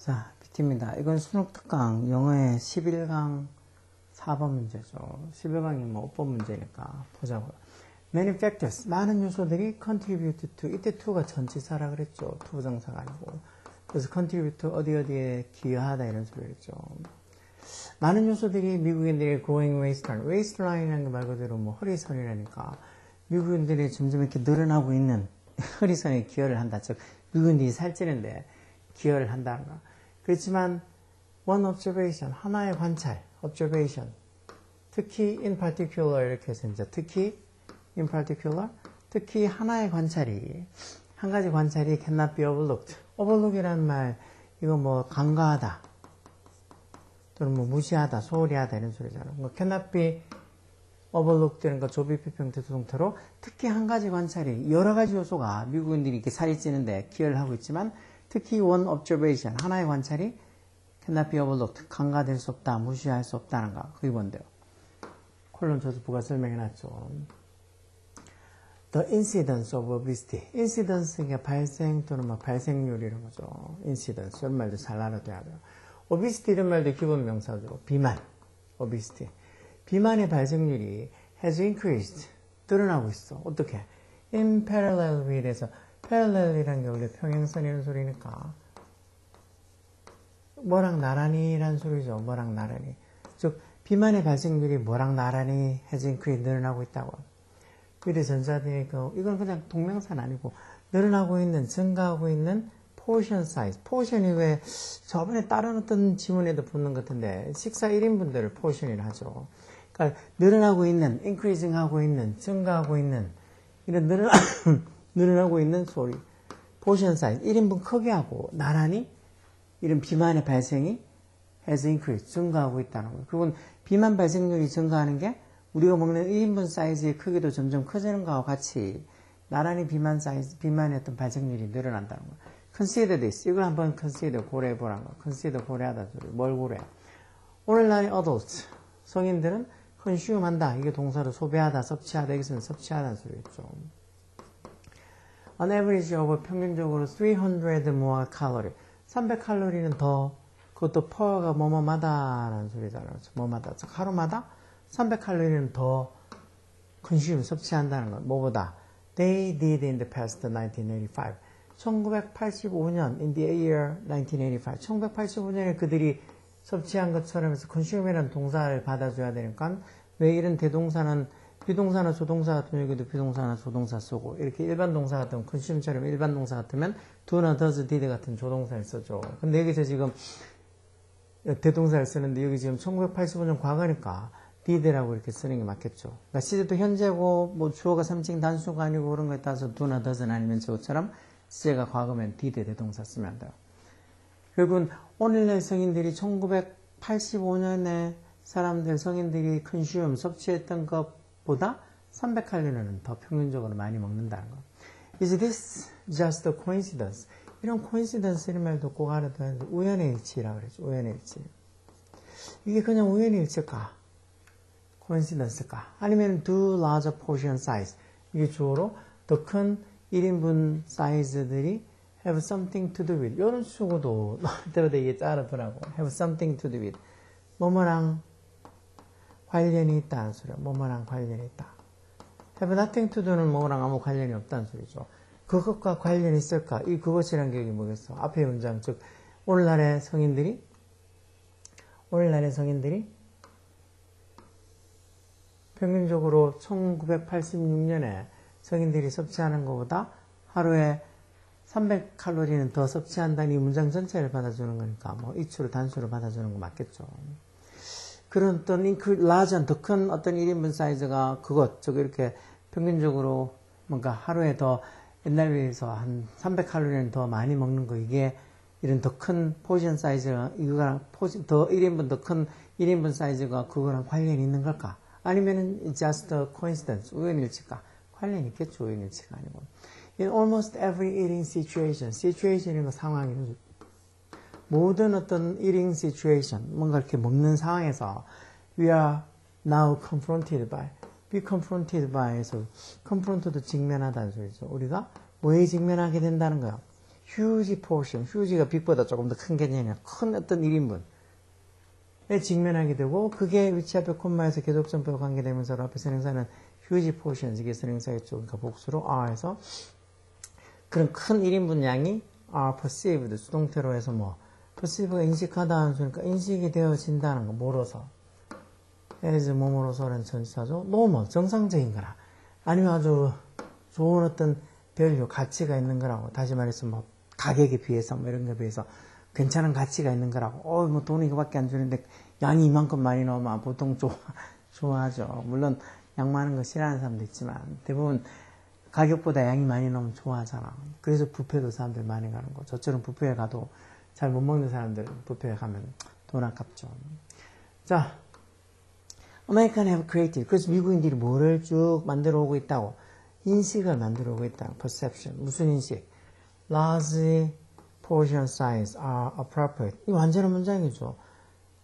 자, BT입니다. 이건 수능 특강 영어의 11강 4번 문제죠. 11강이 뭐 5번 문제니까 보자고요. Many factors, 많은 요소들이 contribute to, 이때 to가 전치사라 그랬죠. 투부정사가 아니고. 그래서 contribute to 어디에 기여하다 이런 소리겠죠. 많은 요소들이 미국인들의 growing waistline, waistline이라는 게 말 그대로 뭐 허리선이라니까 미국인들이 점점 이렇게 늘어나고 있는 허리선에 기여를 한다. 즉 미국인들이 살찌는데 기여를 한다는 거. 그렇지만 one observation, 하나의 관찰, observation. 특히 in particular 이렇게 해서 이제 특히 in particular, 특히 하나의 관찰이, 한 가지 관찰이 cannot be overlooked. overlook이라는 말, 이거 뭐 간과하다, 또는 뭐 무시하다, 소홀히 하다 이런 소리잖아요. 뭐 cannot be overlooked 이런 거 조비피평태 수동태로 특히 한 가지 관찰이 여러 가지 요소가 미국인들이 이렇게 살이 찌는데 기여를 하고 있지만 특히 one observation, 하나의 관찰이 cannot be overlooked, 간과될 수 없다, 무시할 수 없다는 거. 그게 뭔데요? 콜론 저수부가 설명해놨죠. The incidence of obesity. incidence, 발생 또는 뭐 발생률 이런 거죠. incidence, 이런 말도 잘 알아둬야 돼요. obesity 이런 말도 기본 명사죠. 비만, obesity. 비만의 발생률이 has increased, 늘어나고 있어. 어떻게? in parallel with에서 parallel이라는 게 원래 평행선이라는 소리니까 뭐랑 나란히 라는 소리죠. 뭐랑 나란히. 즉 비만의 발생률이 뭐랑 나란히 has increased, 늘어나고 있다고. 위대 전자되니까 이건 그냥 동명사는 아니고 늘어나고 있는, 증가하고 있는 portion size. portion이 왜 저번에 다른 어떤 지문에도 붙는 것 같은데 식사 1인분들을 portion이라 하죠. 그러니까 늘어나고 있는, increasing 하고 있는, 증가하고 있는 이런 늘어나고 있는 소리. portion size, 1인분 크기하고 나란히 이런 비만의 발생이 has increased, 증가하고 있다는 거예요. 그건 비만 발생률이 증가하는 게 우리가 먹는 1인분 사이즈의 크기도 점점 커지는 거와 같이 나란히 비만의 어떤 발생률이 늘어난다는 거예요. consider this. 이걸 한번 consider, 고려해보라는 거예요. consider, 고려하다 소리. 뭘 고려해? 오늘날의 adults, 성인들은 consume 한다. 이게 동사로 소비하다, 섭취하다. 여기서는 섭취하다는 소리겠죠. On average over 평균적으로 300 more calorie. 300칼로리는 더, 그것도 per가 뭐뭐마다라는 소리잖아요. 뭐마다. 즉 하루마다 300칼로리는 더 consume, 섭취한다는 것. 뭐보다? They did in the past 1985. 1985년, in the year 1985. 1985년에 그들이 섭취한 것처럼 해서 consume이라는 동사를 받아줘야 되니까 왜 이런 대동사는 비동사나 조동사 같으면 여기도 비동사나 조동사 쓰고 이렇게 일반 동사 같으면 consume처럼 일반 동사 같으면 do나 does, did 같은 조동사를 써줘. 근데 여기서 지금 대동사를 쓰는데 여기 지금 1985년 과거니까 did라고 이렇게 쓰는 게 맞겠죠. 그러니까 시제도 현재고 뭐 주어가 3층 단수가 아니고 그런 거에 따라서 do나 does는 아니면 저것처럼 시제가 과거면 did 대동사 쓰면 안 돼요. 결국은 오늘날 성인들이 1985년에 사람들 성인들이 consume, 섭취했던 것보다 300칼로리는 더 평균적으로 많이 먹는다는 거. Is this just a coincidence? 이런 coincidence 이런 말도 꼭 알아둬야 돼. 우연의 일치라고 그러죠. 우연의 일치. 이게 그냥 우연의 일치일까? coincidence일까? 아니면 do larger portion size. 이게 주어로 더 큰 1인분 사이즈들이 have something to do with. 이런 수고도 넣을 때마다 이게 알아두라고. have something to do with. 뭐뭐랑 관련이 있다는 소리야. 뭐뭐랑 관련이 있다. have nothing to do는 뭐랑 아무 관련이 없다는 소리죠. 그것과 관련이 있을까? 이 그것이란 게 뭐겠어? 앞의 문장, 즉 오늘날의 성인들이 평균적으로 1986년에 성인들이 섭취하는 것보다 하루에 300칼로리는 더 섭취한다는 이 문장 전체를 받아주는 거니까 뭐 이추로 단수로 받아주는 거 맞겠죠. 그런 어떤 large한 더 큰 어떤 1인분 사이즈가 그것, 즉 이렇게 평균적으로 뭔가 하루에 더 옛날에 비해서 한 300칼로리는 더 많이 먹는 거, 이게 이런 더 큰 포션 사이즈가 이거랑 더 1인분 더 큰 1인분 사이즈가 그거랑 관련이 있는 걸까? 아니면은 just a coincidence, 우연일치일까? 관련이 있겠죠. 우연일치가 아니고. In almost every eating situation, situation인 거 상황이죠. 모든 어떤 eating situation, 뭔가 이렇게 먹는 상황에서 we are now confronted by, be confronted by에서 confront도 직면하다는 소리죠. 우리가 뭐에 직면하게 된다는 거야? huge portion, huge가 빅보다 조금 더 큰 개념이야. 큰 어떤 1인분에 직면하게 되고, 그게 위치 앞에 콤마에서 계속점표와 관계되면서 앞에 선행사는 huge portions, 이게 선행사의 쪽, 그러니까 복수로 R에서 그런 큰 1인분 양이 are perceived, 수동태로 해서 뭐, perceive가 인식하다는 소리니까 인식이 되어진다는 거, 뭐로서. as 뭐뭐로서라는 전치사죠. 너무 정상적인 거라. 아니면 아주 좋은 어떤 value, 가치가 있는 거라고. 다시 말해서 뭐, 가격에 비해서 뭐 이런 거에 비해서 괜찮은 가치가 있는 거라고. 뭐 돈이 이거밖에 안 주는데 양이 이만큼 많이 나오면 보통 좋아하죠. 물론 양 많은 거 싫어하는 사람도 있지만 대부분 가격보다 양이 많이 나오면 좋아하잖아. 그래서 뷔페도 사람들 많이 가는 거. 저처럼 뷔페에 가도 잘 못 먹는 사람들은 뷔페에 가면 돈 아깝죠. 자, American have created. 그래서 미국인들이 뭐를 쭉 만들어 오고 있다고? 인식을 만들어 오고 있다. perception. 무슨 인식? large portion size are appropriate. 이 완전한 문장이죠.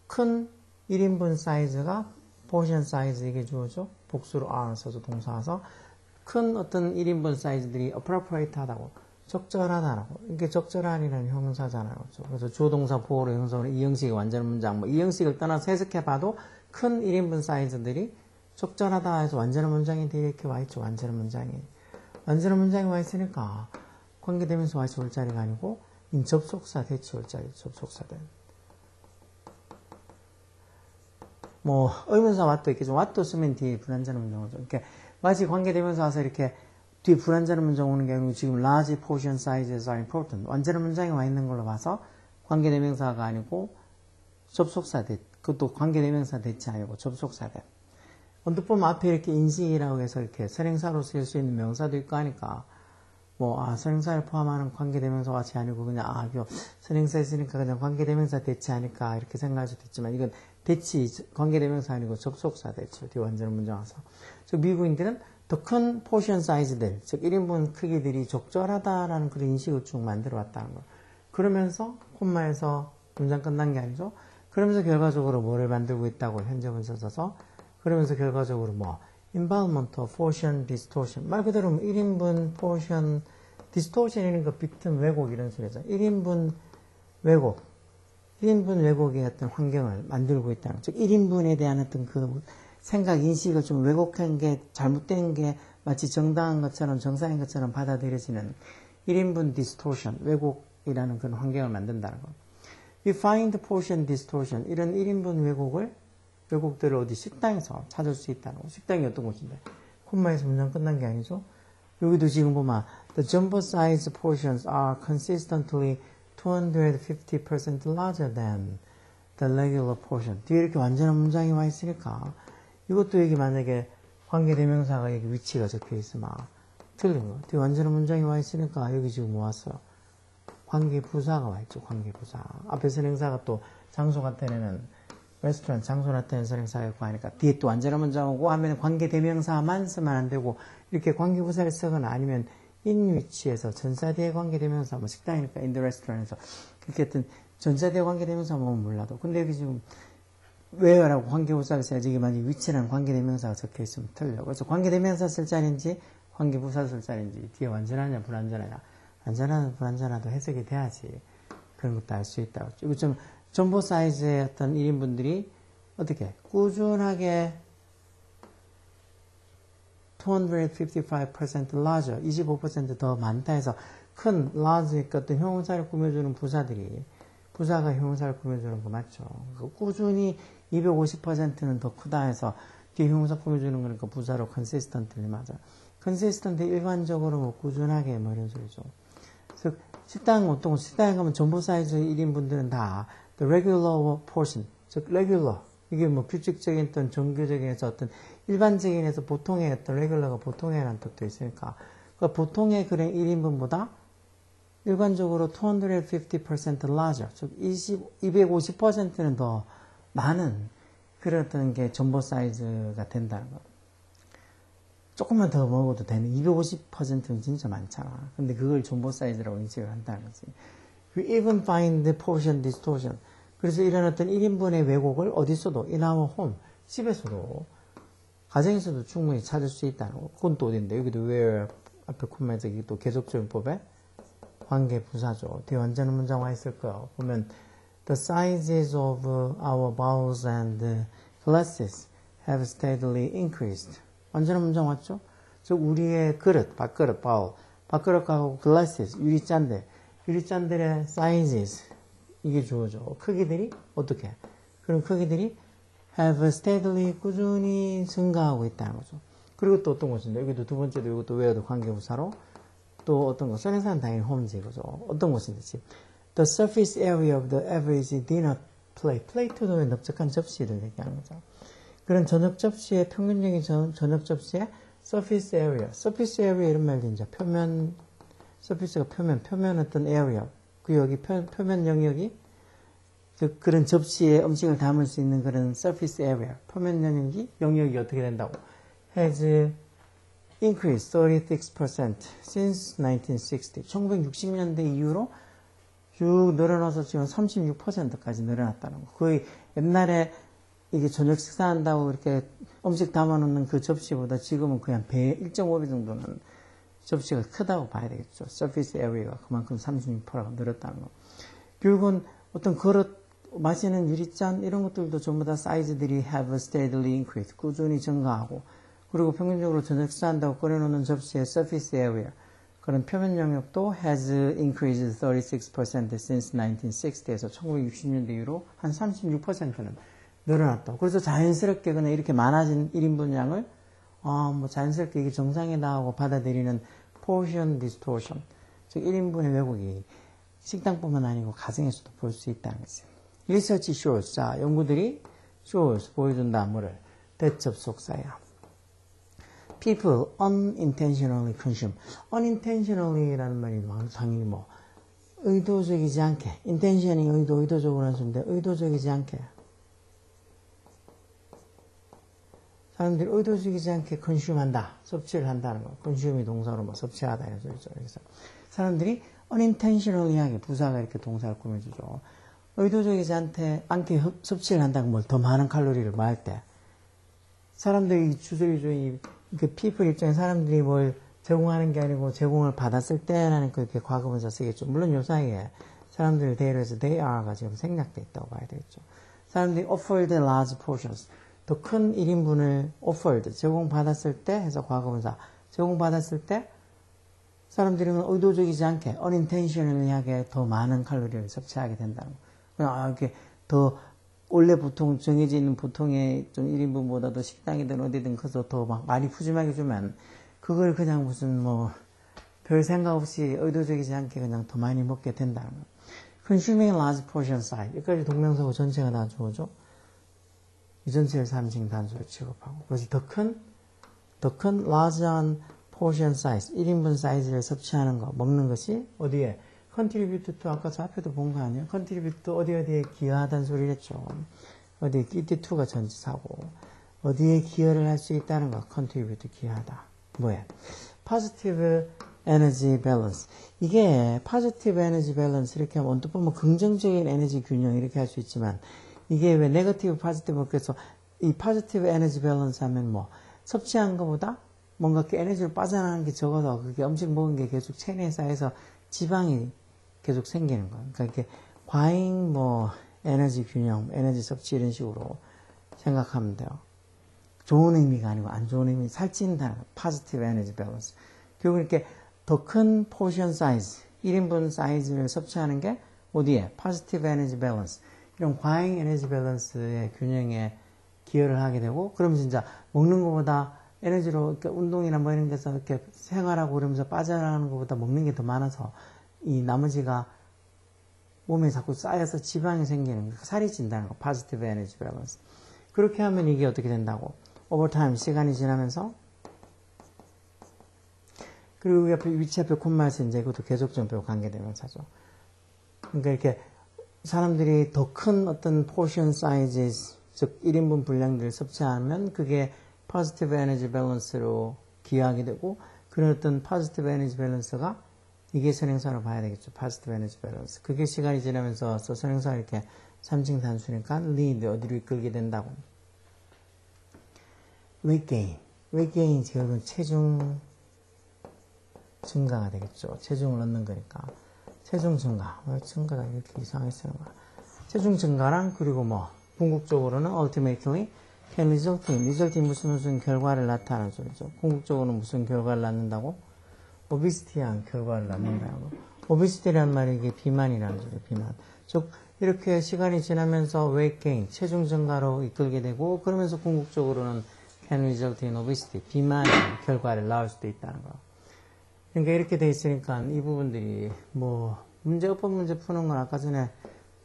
큰 1인분 사이즈가 portion size 이게 주어죠. 복수로 are 써서 동사와서 큰 어떤 1인분 사이즈들이 appropriate 하다고. 적절하다라고. 이게 적절한이라는 형사잖아요. 그래서 주어동사 보호로 형성을 이 형식의 완전한 문장. 뭐 이 형식을 떠나서 해석해봐도 큰 1인분 사이즈들이 적절하다 해서 완전한 문장이 이렇게 와있죠. 완전한 문장이. 완전한 문장이 와있으니까 관계되면서 와있을 올 자리가 아니고 접속사 대치 올 자리. 접속사된. 뭐 의문사 왓도 있겠죠. 왓도 쓰면 뒤에 불완전한 문장 오죠. 이렇게 마치 관계되면서 와서 이렇게 뒤에 불완전한 문장 오는 게 아니고 지금 large portion sizes are important. 완전한 문장이 와 있는 걸로 봐서 관계대명사가 아니고 접속사 대. 그것도 관계대명사 대치 아니고 접속사 대. 언뜻 보면 앞에 이렇게 인식이라고 해서 이렇게 선행사로 쓸 수 있는 명사도 있고 하니까 선행사를 포함하는 관계대명사 같이 아니고 그냥 이거 선행사 있으니까 그냥 관계대명사 대치 아닐까 이렇게 생각할 수도 있지만 이건 대치 관계대명사 아니고 접속사 대치. 뒤에 완전한 문장 와서. 즉 미국인들은 더 큰 포션 사이즈들, 즉 1인분 크기들이 적절하다라는 그런 인식을 쭉 만들어 왔다는 거. 그러면서 콤마에서 문장 끝난 게 아니죠. 그러면서 결과적으로 뭐를 만들고 있다고 현재 분사 써서 그러면서 결과적으로 involvement of portion distortion. 말 그대로 1인분 portion distortion이라는 거 빅튼 왜곡 이런 소리죠. 1인분 왜곡. 1인분 왜곡의 어떤 환경을 만들고 있다는 즉 1인분에 대한 어떤 그 생각, 인식을 좀 왜곡한 게 잘못된 게 마치 정당한 것처럼 정상인 것처럼 받아들여지는 1인분 distortion, 왜곡이라는 그런 환경을 만든다는 거. We find portion distortion. 이런 1인분 왜곡들을 어디 식당에서 찾을 수 있다는 거. 식당이 어떤 곳인데? 콤마에서 문장 끝난 게 아니죠? 여기도 지금 보면 The jumbo size portions are consistently 250% larger than the regular portion. 뒤에 이렇게 완전한 문장이 와 있으니까 이것도 여기 만약에 관계대명사가 여기 위치가 적혀 있으면 틀린 거. 뒤에 완전한 문장이 와 있으니까 여기 지금 뭐 왔어요? 관계부사가 와 있죠. 관계부사. 앞에 선행사가 또 장소 나타내는 레스토랑 장소 나타내는 선행사가 있고 하니까 뒤에 또 완전한 문장 오고 하면 관계대명사만 쓰면 안 되고 이렇게 관계부사를 쓰거나 아니면 in 위치에서 전사 뒤에 관계대명사 뭐 식당이니까 in the restaurant에서 그렇게 했던 전사 뒤에 관계대명사 보면 몰라도 근데 여기 지금 where라고 관계부사를 써야지 이게 만약 위치라는 관계대명사가 적혀 있으면 틀려. 그래서 관계대명사 쓸 자리인지 관계부사 쓸 자리인지 뒤에 완전하냐 불완전하냐 완전하냐 불완전하도 해석이 돼야지 그런 것도 알 수 있다고. 이거 좀 전보 사이즈의 어떤 1인분들이 어떻게 꾸준하게 255% larger 25% 더 많다 해서 큰 large 어떤 형용사를 꾸며주는 부사가 형용사를 꾸며주는 거 맞죠? 꾸준히 250%는 더 크다 해서 뒤에 형용사 꾸며주는 거니까 부사로 consistently 맞아. consistently 일관적으로 뭐 꾸준하게 뭐 이런 소리죠. 그래서 식당 어떤 거 식당에 가면 전보 사이즈 1인분들은 다 the regular portion, 즉 regular 이게 뭐 규칙적인 어떤 정규적인 해서 어떤 일반적인 해서 보통의 어떤 regular가 보통의라는 뜻도 있으니까 그러니까 보통의 그런 1인분보다 일관적으로 250% larger, 즉 250%는 더 많은 그런 어떤 게 전보 사이즈가 된다는 거. 조금만 더 먹어도 되는 250%는 진짜 많잖아. 근데 그걸 전보 사이즈라고 인식을 한다는 거지. We even find the portion distortion. 그래서 이런 어떤 1인분의 왜곡을 어디서도 in our home, 집에서도 가정에서도 충분히 찾을 수 있다는 거. 그건 또 어딘데? 여기도 where 앞에 콤마에서 또 계속적용법에 관계 부사죠. 뒤에 완전한 문장 와 있을 거예요. 보면 The sizes of our bowls and glasses have steadily increased. 완전한 문장 왔죠? 즉 우리의 그릇, 밥그릇, 바울, 밥그릇하고 glasses, 유리잔들의 sizes 이게 주어져. 크기들이 어떻게? 그런 크기들이 have steadily 꾸준히 증가하고 있다는 거죠. 그리고 또 어떤 것인데 여기도 두 번째도 이것도 외워도 관계부사로 또 어떤 거 선행사는 당연히 홈이지 이거죠. 어떤 것인데 지금 The surface area of the average dinner plate. 플레이트도 넓적한 접시를 얘기하는 거죠. 그런 저녁 접시의 평균적인 저녁 접시의 surface area. surface area 이런 말도 이제 표면 surface가 표면 어떤 area. 그 여기 표면 영역이 그런 접시에 음식을 담을 수 있는 그런 surface area. 표면 영역이 어떻게 된다고? has increased 36% since 1960. 1960년대 이후로 쭉 늘어나서 지금 36%까지 늘어났다는 거. 거의 옛날에 이게 저녁 식사한다고 이렇게 음식 담아놓는 그 접시보다 지금은 그냥 배 1.5배 정도는 접시가 크다고 봐야 되겠죠. surface area가 그만큼 36%가 늘었다는 거. 결국은 어떤 그릇, 마시는 유리잔 이런 것들도 전부 다 사이즈들이 have steadily increased. 꾸준히 증가하고 그리고 평균적으로 저녁 식사한다고 꺼내놓는 접시의 surface area 그런 표면 영역도 has increased 36% since 1960에서 1960년대 이후로 한 36%는 늘어났다. 그래서 자연스럽게 그냥 이렇게 많아진 1인분 양을 뭐 자연스럽게 이게 정상이다 하고 받아들이는 portion distortion, 즉 1인분의 왜곡이 식당뿐만 아니고 가정에서도 볼 수 있다는 거죠. Research shows, 자 연구들이 shows 보여준다 뭐를 대접속사야. People unintentionally consume. unintentionally라는 말이 당연히 뭐 의도적이지 않게, intention이 의도적으로 하는 소리인데 의도적이지 않게 사람들이 의도적이지 않게 consume한다, 섭취를 한다는 거. consume이 동사로 뭐 섭취하다 이런 소리죠. 그래서 사람들이 unintentionally하게 부사가 이렇게 동사를 꾸며주죠. 의도적이지 않게 섭취를 한다고 뭘 더 많은 칼로리를 마할 때 사람들이 주저리주의 그 people 입장에 사람들이 뭘 제공하는 게 아니고 제공을 받았을 때라는 그렇게 과거분사 쓰겠죠. 물론 요 사이에 사람들 대해서 they are가 지금 생략돼 있다고 봐야 되겠죠. 사람들이 offered large portions. 더 큰 1인분을 offered, 제공받았을 때 해서 과거분사. 제공받았을 때 사람들은 의도적이지 않게 unintentionally하게 더 많은 칼로리를 섭취하게 된다는 거. 그냥 이렇게 더 원래 보통 정해져 있는 보통의 좀 1인분보다도 식당이든 어디든 가서 더 막 많이 푸짐하게 주면 그걸 그냥 무슨 뭐 별 생각 없이 의도적이지 않게 그냥 더 많이 먹게 된다는 거. Consuming large portion size. 여기까지 동명사고 전체가 다 주어져. 이 전체를 3층 단수로 취급하고. 그래서 더 큰 large portion size. 1인분 사이즈를 섭취하는 거, 먹는 것이 어디에? contribute to 아까 저 앞에도 본 거 아니에요? contribute to 어디에 기여하다는 소리를 했죠. 어디에 이때 to가 전치사고 어디에 기여를 할 수 있다는 거 contribute 기여하다. 뭐야? positive energy balance. 이게 positive energy balance 이렇게 하면 언뜻 보면 긍정적인 에너지 균형 이렇게 할 수 있지만 이게 왜 negative positive 그래서 이 positive energy balance 하면 뭐 섭취한 것보다 뭔가 그 에너지를 빠져나가는 게 적어서 그게 음식 먹은 게 계속 체내에 쌓여서 지방이 계속 생기는 거예요. 그러니까 이렇게 과잉 뭐 에너지 균형, 에너지 섭취 이런 식으로 생각하면 돼요. 좋은 의미가 아니고 안 좋은 의미, 살찐다는 positive energy balance. 결국 이렇게 더 큰 포션 사이즈, 1인분 사이즈를 섭취하는 게 어디에? positive energy balance. 이런 과잉 에너지 밸런스의 균형에 기여를 하게 되고, 그러면 진짜 먹는 것보다 에너지로 이렇게 운동이나 뭐 이런 데서 이렇게 생활하고 그러면서 빠져나가는 것보다 먹는 게 더 많아서 이 나머지가 몸에 자꾸 쌓여서 지방이 생기는 거, 살이 찐다는 거, positive energy balance. 그렇게 하면 이게 어떻게 된다고? over time, 시간이 지나면서, 그리고 옆에 위치 앞에 콤마에서 이제 이것도 계속적으로 관계되면서죠. 그러니까 이렇게 사람들이 더 큰 어떤 포션 사이즈, 즉 1인분 분량들을 섭취하면 그게 positive energy balance로 기여하게 되고, 그런 어떤 positive energy balance가 이게 선행사로 봐야 되겠죠. positive energy balance. 그게 시간이 지나면서 선행사가 이렇게 3층 단수니까 lead, 어디로 이끌게 된다고. weight gain. weight gain 결국은 체중 증가가 되겠죠. 체중을 얻는 거니까. 체중 증가. 왜 증가가 이렇게 이상하게 쓰는 거야. 체중 증가랑 그리고 뭐 궁극적으로는 ultimately can result in 무슨 결과를 나타내는 소리죠. 궁극적으로는 무슨 결과를 낳는다고? 오비시티한 결과를 낳는다고. 오비시티란 말이 이게 비만이라는 소리예요. 비만. 즉 이렇게 시간이 지나면서 weight gain, 체중 증가로 이끌게 되고 그러면서 궁극적으로는 can result in obesity, 비만의 결과를 낳을 수도 있다는 거. 그러니까 이렇게 돼 있으니까 이 부분들이 뭐 어법 문제 푸는 건 아까 전에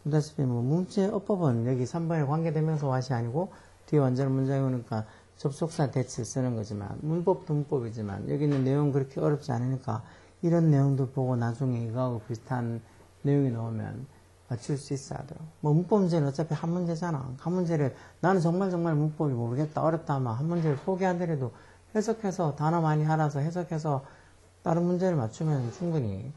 보다시피 뭐 문제어법은 여기 3번에 관계되면서 왓이 아니고 뒤에 완전 문장이 오니까 접속사 대치 쓰는 거지만 문법도 문법이지만 여기 있는 내용 그렇게 어렵지 않으니까 이런 내용도 보고 나중에 이거하고 비슷한 내용이 나오면 맞출 수 있어야 돼요. 뭐 문법 문제는 어차피 한 문제잖아. 한 문제를 나는 정말 문법이 모르겠다 어렵다 하면 한 문제를 포기하더라도 해석해서 단어 많이 알아서 해석해서 다른 문제를 맞추면 충분히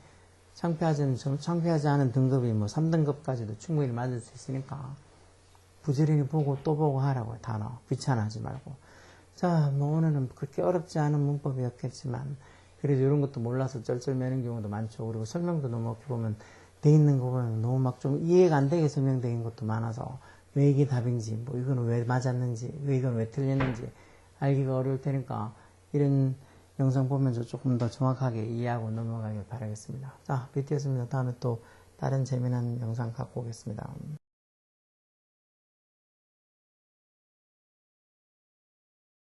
창피하지 않은 등급이 뭐 3등급까지도 충분히 맞을 수 있으니까 부지런히 보고 또 보고 하라고요. 단어 귀찮아하지 말고. 자, 뭐 오늘은 그렇게 어렵지 않은 문법이었겠지만 그래도 이런 것도 몰라서 쩔쩔매는 경우도 많죠. 그리고 설명도 너무 어떻게 보면 돼 있는 거 보면 너무 막 좀 이해가 안 되게 설명되어 있는 것도 많아서 왜 이게 답인지 뭐 이거는 왜 맞았는지 이건 왜 틀렸는지 알기가 어려울 테니까 이런 영상 보면서 조금 더 정확하게 이해하고 넘어가길 바라겠습니다. 자, BTS입니다. 다음에 또 다른 재미난 영상 갖고 오겠습니다.